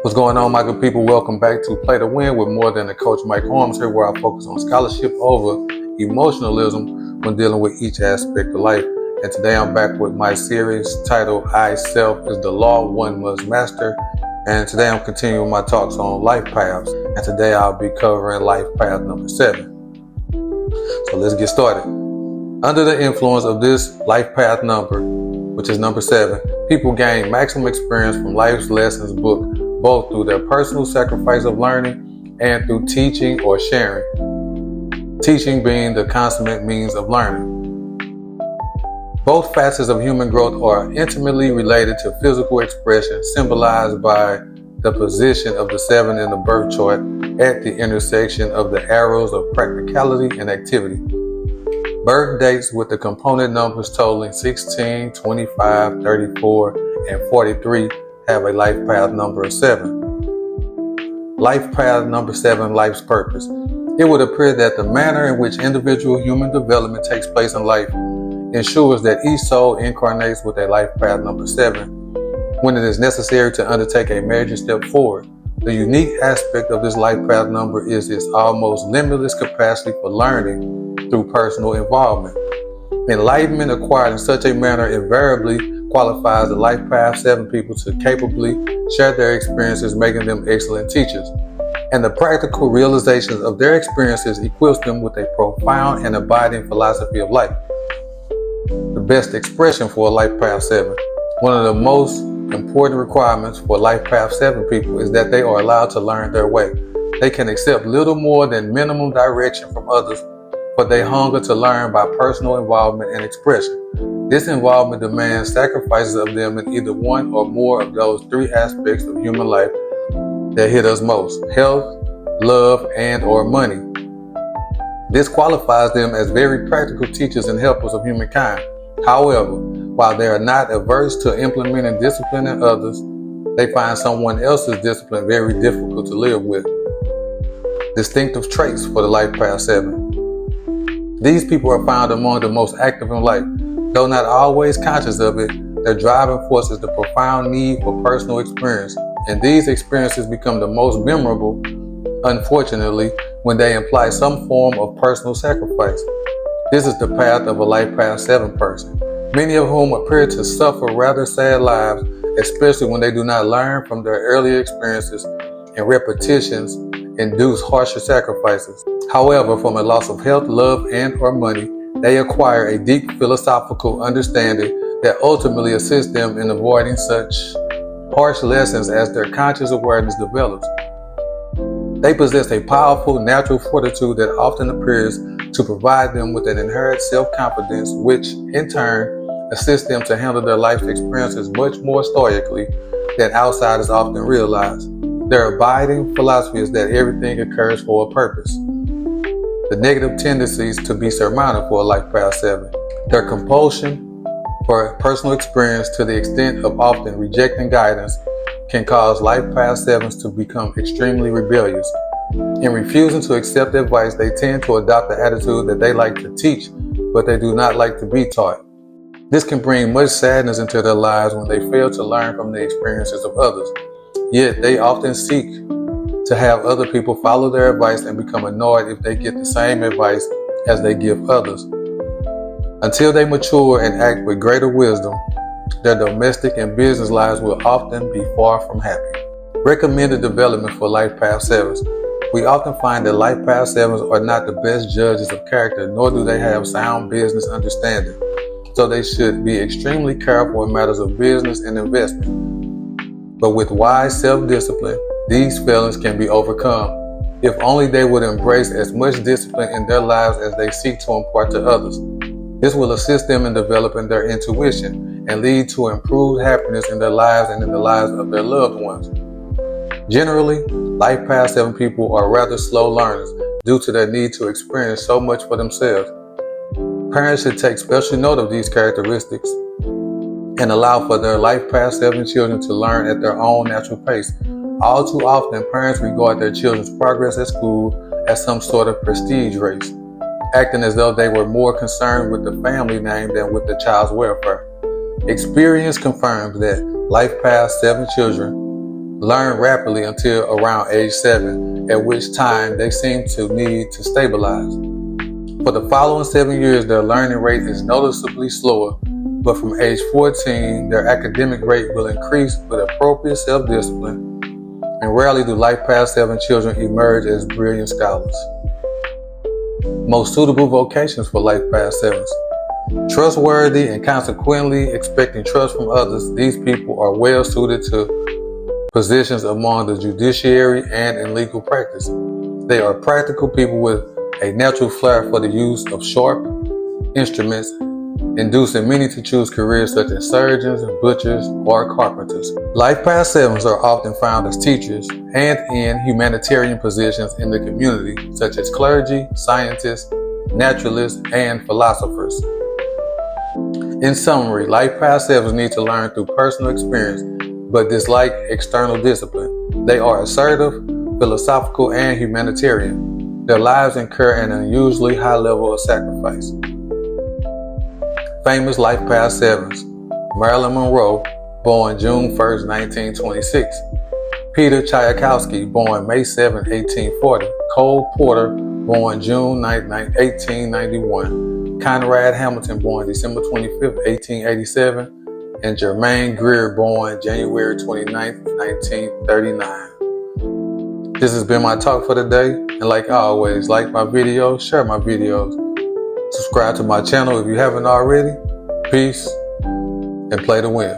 What's going on, my good people? Welcome back to Play to Win with More Than a Coach. Mike Holmes here, where I focus on scholarship over emotionalism when dealing with each aspect of life. And today I'm back with my series titled I Self is the Law One Must Master. And today I'm continuing my talks on life paths. And today I'll be covering life path number 7. So let's get started. Under the influence of this life path number, which is number 7, people gain maximum experience from life's lessons book, both through their personal sacrifice of learning and through teaching or sharing. Teaching being the consummate means of learning. Both facets of human growth are intimately related to physical expression, symbolized by the position of the 7 in the birth chart at the intersection of the arrows of practicality and activity. Birth dates with the component numbers totaling 16, 25, 34, and 43 have a life path number of 7. Life path number 7, life's purpose. It would appear that the manner in which individual human development takes place in life ensures that each soul incarnates with a life path number 7 when it is necessary to undertake a major step forward. The unique aspect of this life path number is its almost limitless capacity for learning through personal involvement. Enlightenment acquired in such a manner invariably qualifies the life path 7 people to capably share their experiences, making them excellent teachers. And the practical realizations of their experiences equips them with a profound and abiding philosophy of life. The best expression for a life path 7. One of the most important requirements for life path 7 people is that they are allowed to learn their way. They can accept little more than minimum direction from others, but they hunger to learn by personal involvement and expression. This involvement demands sacrifices of them in either one or more of those 3 aspects of human life that hit us most: health, love, and or money. This qualifies them as very practical teachers and helpers of humankind. However, while they are not averse to implementing discipline in others, they find someone else's discipline very difficult to live with. Distinctive traits for the life path 7. These people are found among the most active in life. Though not always conscious of it, their driving force is the profound need for personal experience, and these experiences become the most memorable, unfortunately, when they imply some form of personal sacrifice. This is the path of a life path 7 person, many of whom appear to suffer rather sad lives, especially when they do not learn from their earlier experiences, and repetitions induce harsher sacrifices. However, from a loss of health, love, and or money, they acquire a deep philosophical understanding that ultimately assists them in avoiding such harsh lessons as their conscious awareness develops. They possess a powerful natural fortitude that often appears to provide them with an inherent self-confidence, which in turn assists them to handle their life's experiences much more stoically than outsiders often realize. Their abiding philosophy is that everything occurs for a purpose. The negative tendencies to be surmounted for a life path 7. Their compulsion for personal experience, to the extent of often rejecting guidance, can cause life path 7s to become extremely rebellious. In refusing to accept advice, they tend to adopt the attitude that they like to teach, but they do not like to be taught. This can bring much sadness into their lives when they fail to learn from the experiences of others. Yet they often seek to have other people follow their advice and become annoyed if they get the same advice as they give others. Until they mature and act with greater wisdom, their domestic and business lives will often be far from happy. Recommended development for life path 7s. We often find that life path 7s are not the best judges of character, nor do they have sound business understanding. So they should be extremely careful in matters of business and investment. But with wise self-discipline, these failings can be overcome, if only they would embrace as much discipline in their lives as they seek to impart to others. This will assist them in developing their intuition and lead to improved happiness in their lives and in the lives of their loved ones. Generally, life path 7 people are rather slow learners due to their need to experience so much for themselves. Parents should take special note of these characteristics and allow for their life path 7 children to learn at their own natural pace. All too often, parents regard their children's progress at school as some sort of prestige race, acting as though they were more concerned with the family name than with the child's welfare. Experience confirms that life path 7 children learn rapidly until around age 7, at which time they seem to need to stabilize. For the following 7 years, their learning rate is noticeably slower, but from age 14, their academic rate will increase with appropriate self-discipline, and rarely do life past 7 children emerge as brilliant scholars. Most suitable vocations for life past 7s. Trustworthy and consequently expecting trust from others, these people are well suited to positions among the judiciary and in legal practice. They are practical people with a natural flair for the use of sharp instruments, inducing many to choose careers such as surgeons, butchers, or carpenters. Life past 7s are often found as teachers and in humanitarian positions in the community, such as clergy, scientists, naturalists, and philosophers. In summary, life past 7s need to learn through personal experience, but dislike external discipline. They are assertive, philosophical, and humanitarian. Their lives incur an unusually high level of sacrifice. Famous life past 7s. Marilyn Monroe, born June 1st, 1926. Peter Tchaikovsky, born May 7, 1840. Cole Porter, born June 9, 1891. Conrad Hamilton, born December 25th, 1887. And Germaine Greer, born January 29th, 1939. This has been my talk for the day. And like always, like my videos, share my videos. Subscribe to my channel if you haven't already. Peace, and play to win.